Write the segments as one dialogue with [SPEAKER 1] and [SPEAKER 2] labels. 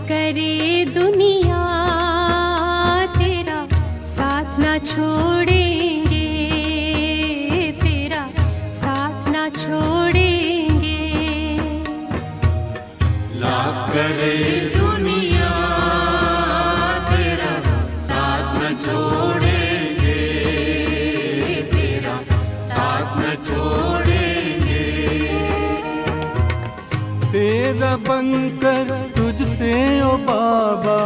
[SPEAKER 1] करे दुनिया तेरा साथ ना छोड़ेंगे, तेरा साथ ना छोड़ेंगे।
[SPEAKER 2] लाख करे दुनिया तेरा साथ न छोड़ेंगे, तेरा साथ न छोड़ेंगे।
[SPEAKER 3] तेरा बनकर तुझसे ओ बाबा,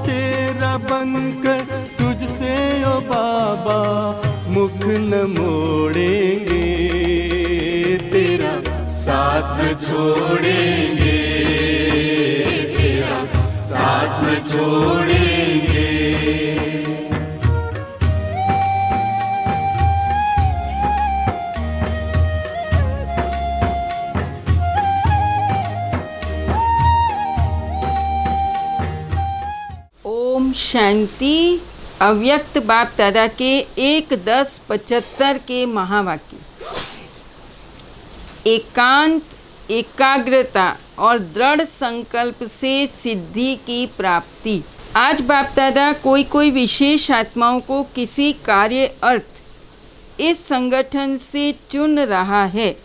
[SPEAKER 3] तेरा बनकर तुझसे ओ बाबा, मुख न मोड़ेंगे, तेरा
[SPEAKER 2] साथ न छोड़ेंगे, तेरा साथ न छोड़ेंगे।
[SPEAKER 4] ओम शांति। अव्यक्त बाप दादा के 1-10-75 के महावाक्य। एकांत, एकाग्रता और दृढ़ संकल्प से सिद्धि की प्राप्ति। आज बाप दादा कोई विशेष आत्माओं को किसी कार्य अर्थ इस संगठन से चुन रहा है।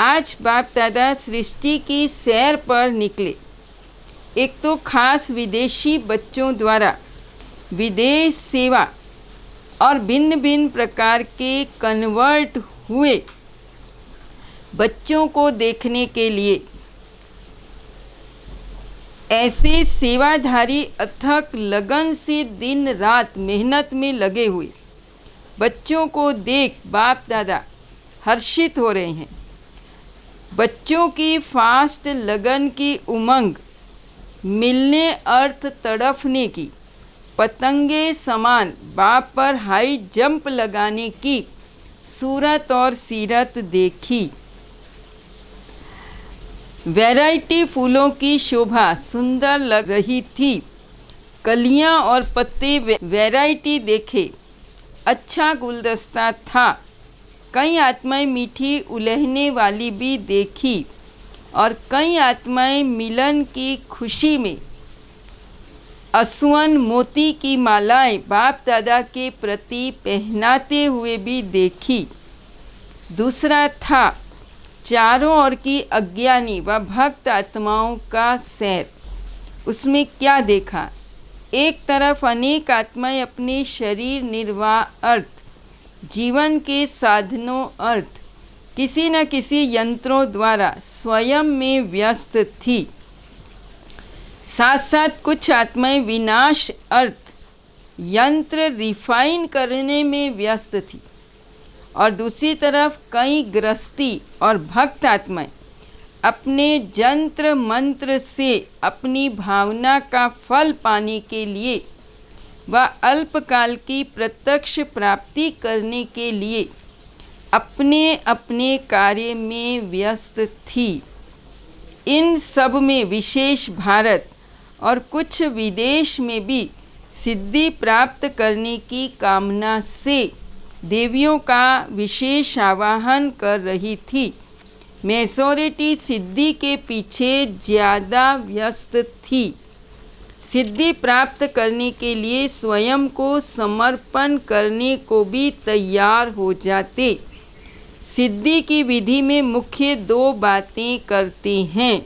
[SPEAKER 4] आज बाप दादा सृष्टि की सैर पर निकले। एक तो खास विदेशी बच्चों द्वारा विदेश सेवा और भिन्न भिन्न प्रकार के कन्वर्ट हुए बच्चों को देखने के लिए ऐसे सेवाधारी अथक लगन से दिन रात मेहनत में लगे हुए बच्चों को देख बाप दादा हर्षित हो रहे हैं। बच्चों की फास्ट लगन की उमंग, मिलने अर्थ तड़फने की, पतंगे समान बाप पर हाई जंप लगाने की सूरत और सीरत देखी। वैरायटी फूलों की शोभा सुंदर लग रही थी। कलियां और पत्ते वैरायटी देखे। अच्छा गुलदस्ता था। कई आत्माएं मीठी उलहने वाली भी देखी और कई आत्माएं मिलन की खुशी में असुवन मोती की मालाएं बाप दादा के प्रति पहनाते हुए भी देखी। दूसरा था चारों ओर की अज्ञानी व भक्त आत्माओं का सैर। उसमें क्या देखा? एक तरफ अनेक आत्माएं अपने शरीर निर्वाह अर्थ, जीवन के साधनों अर्थ किसी न किसी यंत्रों द्वारा स्वयं में व्यस्त थी। साथ साथ कुछ आत्माएं विनाश अर्थ यंत्र रिफाइन करने में व्यस्त थी और दूसरी तरफ कई गृहस्थी और भक्त आत्माएं अपने जंत्र मंत्र से अपनी भावना का फल पाने के लिए व अल्पकाल की प्रत्यक्ष प्राप्ति करने के लिए अपने अपने कार्य में व्यस्त थी। इन सब में विशेष भारत और कुछ विदेश में भी सिद्धि प्राप्त करने की कामना से देवियों का विशेष आवाहन कर रही थी। मेजॉरिटी सिद्धि के पीछे ज़्यादा व्यस्त थी। सिद्धि प्राप्त करने के लिए स्वयं को समर्पण करने को भी तैयार हो जाते। सिद्धि की विधि में मुख्य 2 बातें करते हैं।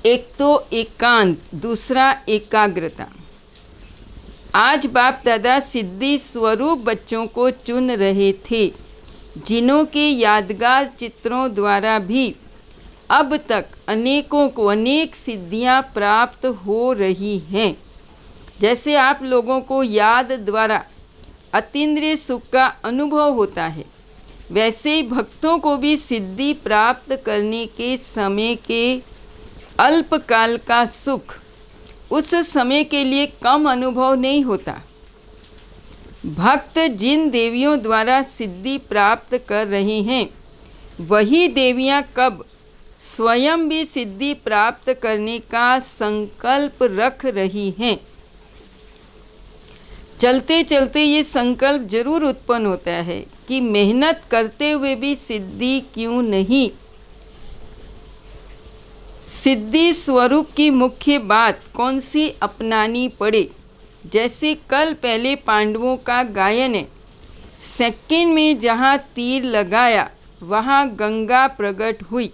[SPEAKER 4] एक तो एकांत, दूसरा एकाग्रता। आज बाप दादा सिद्धि स्वरूप बच्चों को चुन रहे थे, जिन्हों के यादगार चित्रों द्वारा भी अब तक अनेकों को अनेक सिद्धियां प्राप्त हो रही हैं। जैसे आप लोगों को याद द्वारा अतीन्द्रिय सुख का अनुभव होता है, वैसे ही भक्तों को भी सिद्धि प्राप्त करने के समय के अल्पकाल का सुख उस समय के लिए कम अनुभव नहीं होता। भक्त जिन देवियों द्वारा सिद्धि प्राप्त कर रहे हैं, वही देवियां कब स्वयं भी सिद्धि प्राप्त करने का संकल्प रख रही हैं। चलते चलते ये संकल्प जरूर उत्पन्न होता है कि मेहनत करते हुए भी सिद्धि क्यों नहीं। सिद्धि स्वरूप की मुख्य बात कौन सी अपनानी पड़े। जैसे कल पहले पांडवों का गायन है, सेकंड में जहाँ तीर लगाया वहाँ गंगा प्रकट हुई,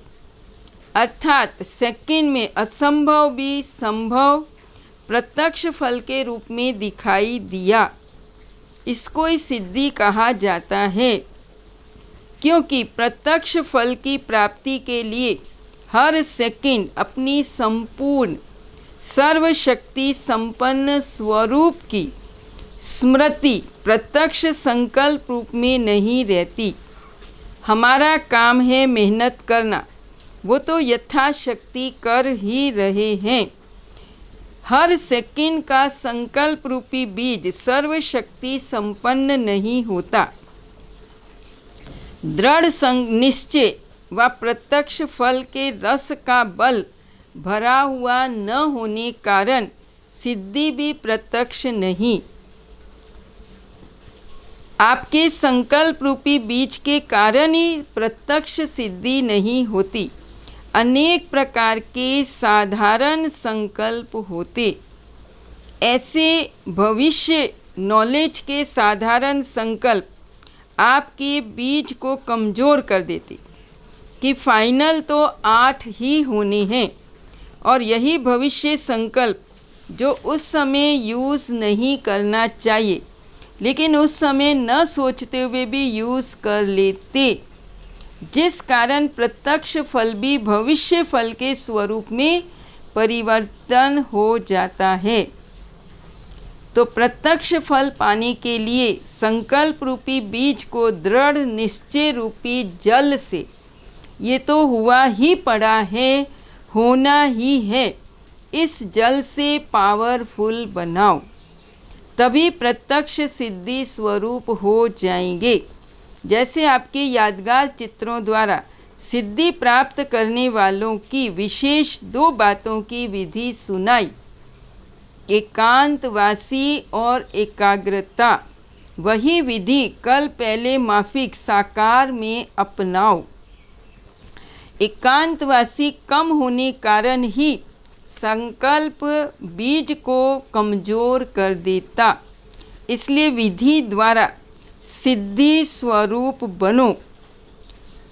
[SPEAKER 4] अर्थात सेकंड में असंभव भी संभव प्रत्यक्ष फल के रूप में दिखाई दिया। इसको ही सिद्धि कहा जाता है, क्योंकि प्रत्यक्ष फल की प्राप्ति के लिए हर सेकंड अपनी संपूर्ण सर्वशक्ति संपन्न स्वरूप की स्मृति प्रत्यक्ष संकल्प रूप में नहीं रहती। हमारा काम है मेहनत करना, वो तो यथाशक्ति कर ही रहे हैं। हर सेकंड का संकल्प रूपी बीज सर्वशक्ति संपन्न नहीं होता। दृढ़ निश्चय व प्रत्यक्ष फल के रस का बल भरा हुआ न होने कारण सिद्धि भी प्रत्यक्ष नहीं। आपके संकल्प रूपी बीज के कारण ही प्रत्यक्ष सिद्धि नहीं होती। अनेक प्रकार के साधारण संकल्प होते। ऐसे भविष्य नॉलेज के साधारण संकल्प आपके बीज को कमज़ोर कर देते कि फाइनल तो 8 ही होने हैं, और यही भविष्य संकल्प जो उस समय यूज़ नहीं करना चाहिए, लेकिन उस समय न सोचते हुए भी यूज़ कर लेते, जिस कारण प्रत्यक्ष फल भी भविष्य फल के स्वरूप में परिवर्तन हो जाता है। तो प्रत्यक्ष फल पाने के लिए संकल्प रूपी बीज को दृढ़ निश्चय रूपी जल से, ये तो हुआ ही पड़ा है, होना ही है, इस जल से पावरफुल बनाओ, तभी प्रत्यक्ष सिद्धि स्वरूप हो जाएंगे। जैसे आपके यादगार चित्रों द्वारा सिद्धि प्राप्त करने वालों की विशेष 2 बातों की विधि सुनाई, एकांतवासी और एकाग्रता। वही विधि कल पहले माफिक साकार में अपनाओ। एकांतवासी कम होने कारण ही संकल्प बीज को कमज़ोर कर देता, इसलिए विधि द्वारा सिद्धि स्वरूप बनो।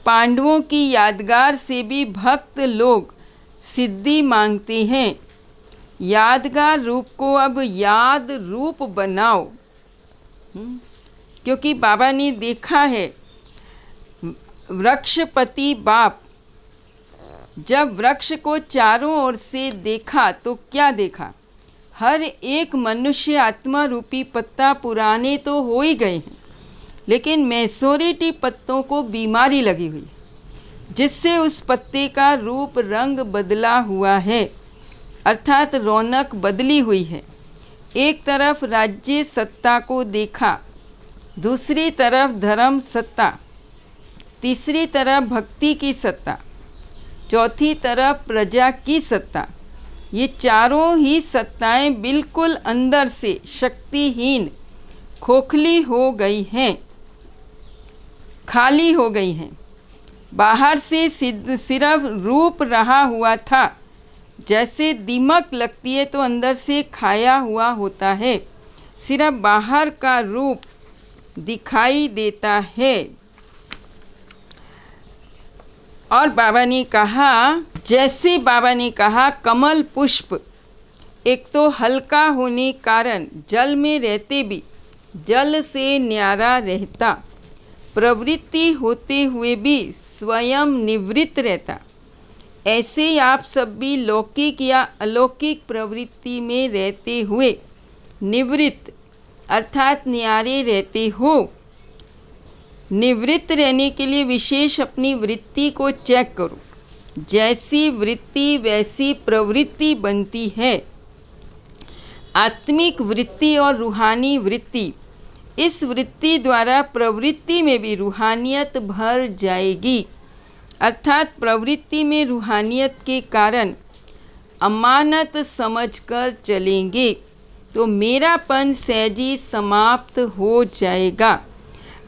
[SPEAKER 4] पांडवों की यादगार से भी भक्त लोग सिद्धि मांगते हैं। यादगार रूप को अब याद रूप बनाओ, क्योंकि बाबा ने देखा है, वृक्षपति बाप जब वृक्ष को चारों ओर से देखा तो क्या देखा? हर एक मनुष्य आत्मा रूपी पत्ता पुराने तो हो ही गए हैं, लेकिन मैसोरिटी पत्तों को बीमारी लगी हुई, जिससे उस पत्ते का रूप रंग बदला हुआ है, अर्थात रौनक बदली हुई है। एक तरफ राज्य सत्ता को देखा, दूसरी तरफ धर्म सत्ता, तीसरी तरफ भक्ति की सत्ता, चौथी तरफ प्रजा की सत्ता। ये चारों ही सत्ताएं बिल्कुल अंदर से शक्तिहीन, खोखली हो गई हैं, खाली हो गई हैं। बाहर से सिर्फ रूप रहा हुआ था, जैसे दीमक लगती है तो अंदर से खाया हुआ होता है, सिर्फ बाहर का रूप दिखाई देता है। और बाबा ने कहा, जैसे बाबा ने कहा कमल पुष्प एक तो हल्का होने कारण जल में रहते भी जल से न्यारा रहता, प्रवृत्ति होते हुए भी स्वयं निवृत्त रहता। ऐसे ही आप सब भी लौकिक या अलौकिक प्रवृत्ति में रहते हुए निवृत्त अर्थात न्यारे रहते हो। निवृत्त रहने के लिए विशेष अपनी वृत्ति को चेक करो। जैसी वृत्ति वैसी प्रवृत्ति बनती है। आत्मिक वृत्ति और रूहानी वृत्ति, इस वृत्ति द्वारा प्रवृत्ति में भी रूहानियत भर जाएगी, अर्थात प्रवृत्ति में रूहानियत के कारण अमानत समझकर चलेंगे तो मेरापन सहजी समाप्त हो जाएगा।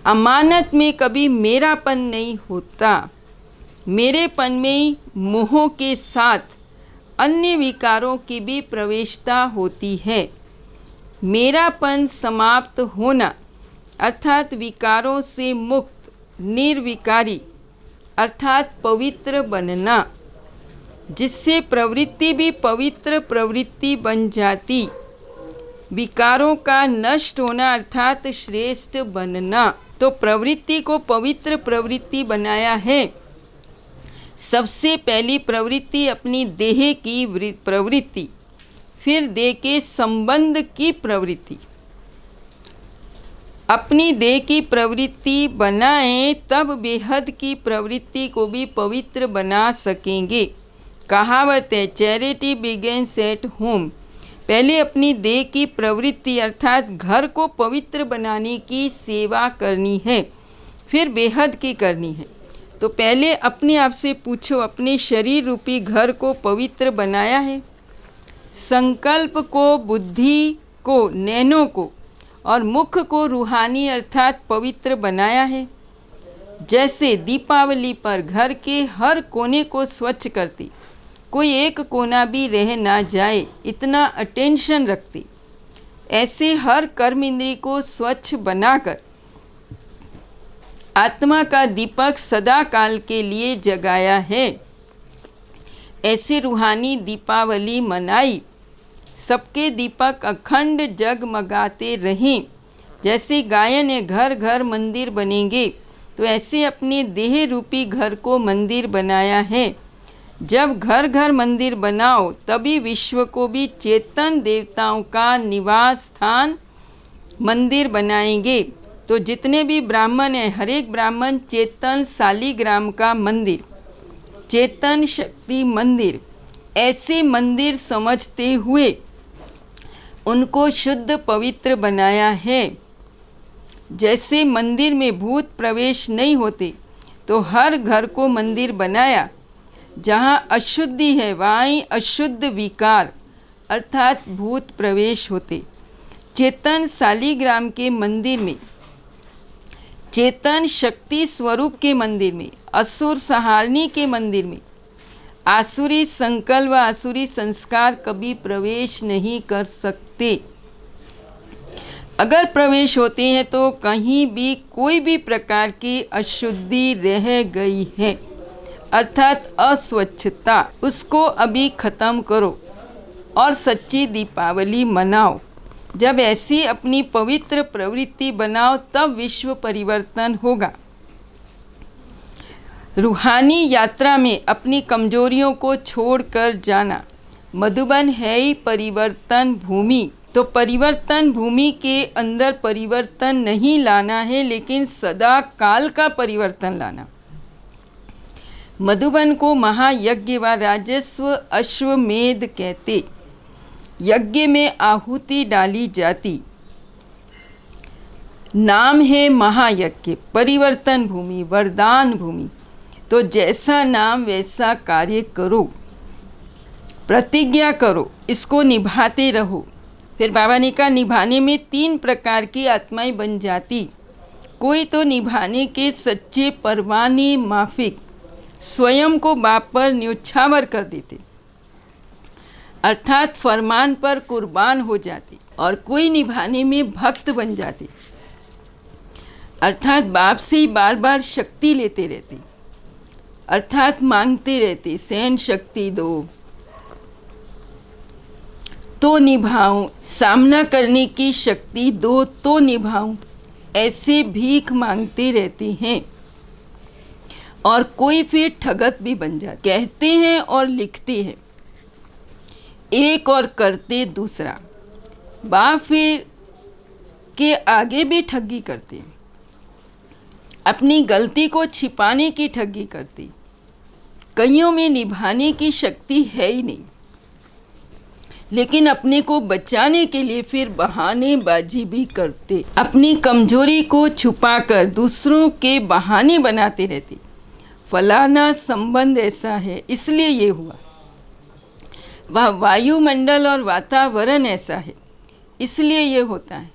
[SPEAKER 4] अमानत में कभी मेरापन नहीं होता, मेरेपन में ही मोह के साथ अन्य विकारों की भी प्रवेशता होती है। मेरापन समाप्त होना अर्थात विकारों से मुक्त, निर्विकारी अर्थात पवित्र बनना, जिससे प्रवृत्ति भी पवित्र प्रवृत्ति बन जाती। विकारों का नष्ट होना अर्थात श्रेष्ठ बनना। तो प्रवृत्ति को पवित्र प्रवृत्ति बनाया है। सबसे पहली प्रवृत्ति अपनी देह की प्रवृत्ति, फिर देह के संबंध की प्रवृत्ति। अपनी देह की प्रवृत्ति बनाएं तब बेहद की प्रवृत्ति को भी पवित्र बना सकेंगे। कहावत है, चैरिटी बिगिंस एट होम। पहले अपनी देह की प्रवृत्ति अर्थात घर को पवित्र बनाने की सेवा करनी है, फिर बेहद की करनी है। तो पहले अपने आप से पूछो, अपने शरीर रूपी घर को पवित्र बनाया है? संकल्प को, बुद्धि को, नैनों को और मुख को रूहानी अर्थात पवित्र बनाया है। जैसे दीपावली पर घर के हर कोने को स्वच्छ करती, कोई एक कोना भी रह ना जाए इतना अटेंशन रखती, ऐसे हर कर्म इंद्रिय को स्वच्छ बनाकर आत्मा का दीपक सदा काल के लिए जगाया है। ऐसे रूहानी दीपावली मनाई, सबके दीपक अखंड जगमगाते रहें। जैसे गायन है, घर घर मंदिर बनेंगे, तो ऐसे अपने देह रूपी घर को मंदिर बनाया है। जब घर घर मंदिर बनाओ तभी विश्व को भी चेतन देवताओं का निवास स्थान मंदिर बनाएंगे। तो जितने भी ब्राह्मण हैं, हर एक ब्राह्मण चेतन शालिग्राम का मंदिर, चेतन शक्ति मंदिर, ऐसे मंदिर समझते हुए उनको शुद्ध पवित्र बनाया है। जैसे मंदिर में भूत प्रवेश नहीं होते, तो हर घर को मंदिर बनाया। जहाँ अशुद्धि है वहाँ ही अशुद्ध विकार अर्थात भूत प्रवेश होते। चेतन शालिग्राम के मंदिर में, चेतन शक्ति स्वरूप के मंदिर में, असुर संहारणी के मंदिर में आसुरी संकल्प व आसुरी संस्कार कभी प्रवेश नहीं कर सकते। अगर प्रवेश होते हैं तो कहीं भी कोई भी प्रकार की अशुद्धि रह गई है अर्थात अस्वच्छता, उसको अभी ख़त्म करो और सच्ची दीपावली मनाओ। जब ऐसी अपनी पवित्र प्रवृत्ति बनाओ तब विश्व परिवर्तन होगा। रूहानी यात्रा में अपनी कमजोरियों को छोड़कर जाना। मधुबन है ही परिवर्तन भूमि। तो परिवर्तन भूमि के अंदर परिवर्तन नहीं लाना है, लेकिन सदा काल का परिवर्तन लाना। मधुबन को महायज्ञ व राजस्व अश्वमेध कहते। यज्ञ में आहुति डाली जाती। नाम है महायज्ञ, परिवर्तन भूमि, वरदान भूमि। तो जैसा नाम वैसा कार्य करो, प्रतिज्ञा करो, इसको निभाते रहो। फिर बाबा ने कहा निभाने में 3 प्रकार की आत्माएं बन जाती। कोई तो निभाने के सच्चे परवाने माफिक स्वयं को बाप पर न्योछावर कर देते अर्थात फरमान पर कुर्बान हो जाते, और कोई निभाने में भक्त बन जाते अर्थात बाप से ही बार बार शक्ति लेते रहते अर्थात मांगते रहते, सहन शक्ति दो तो निभाऊं, सामना करने की शक्ति दो तो निभाऊं, ऐसे भीख मांगते रहते हैं। और कोई फिर ठगत भी बन जाते, कहते हैं और लिखते हैं एक और करते दूसरा। बाप फिर के आगे भी ठगी करते हैं, अपनी गलती को छिपाने की ठगी करते। कईयों में निभाने की शक्ति है ही नहीं, लेकिन अपने को बचाने के लिए फिर बहानेबाजी भी करते। अपनी कमजोरी को छुपाकर दूसरों के बहाने बनाते रहते। फलाना संबंध ऐसा है इसलिए ये हुआ, वह वायुमंडल और वातावरण ऐसा है इसलिए ये होता है,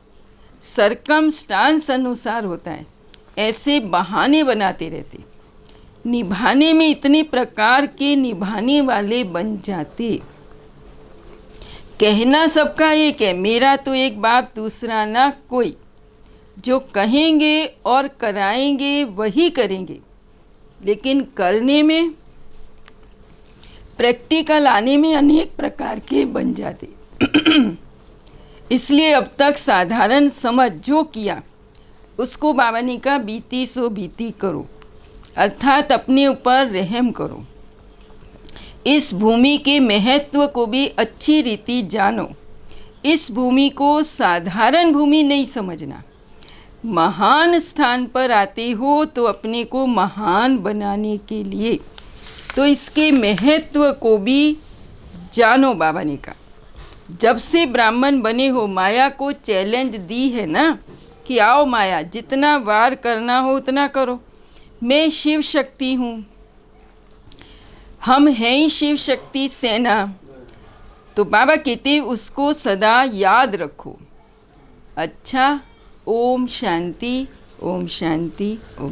[SPEAKER 4] सरकमस्टांस अनुसार होता है, ऐसे बहाने बनाते रहते। निभाने में इतने प्रकार के निभाने वाले बन जाते। कहना सबका एक है, मेरा तो एक बाप दूसरा ना कोई। जो कहेंगे और कराएंगे वही करेंगे, लेकिन करने में, प्रैक्टिकल आने में अनेक प्रकार के बन जाते। इसलिए अब तक साधारण समझ जो किया उसको बाबा ने कहा बीती सो बीती करो, अर्थात अपने ऊपर रहम करो। इस भूमि के महत्व को भी अच्छी रीति जानो। इस भूमि को साधारण भूमि नहीं समझना। महान स्थान पर आते हो तो अपने को महान बनाने के लिए, तो इसके महत्व को भी जानो। बाबा ने कहा जब से ब्राह्मण बने हो माया को चैलेंज दी है ना कि आओ माया, जितना वार करना हो उतना करो, मैं शिव शक्ति हूँ, हम हैं ही शिव शक्ति सेना। तो बाबा कहते उसको सदा याद रखो। अच्छा, ओम शांति, ओम शांति, ओम।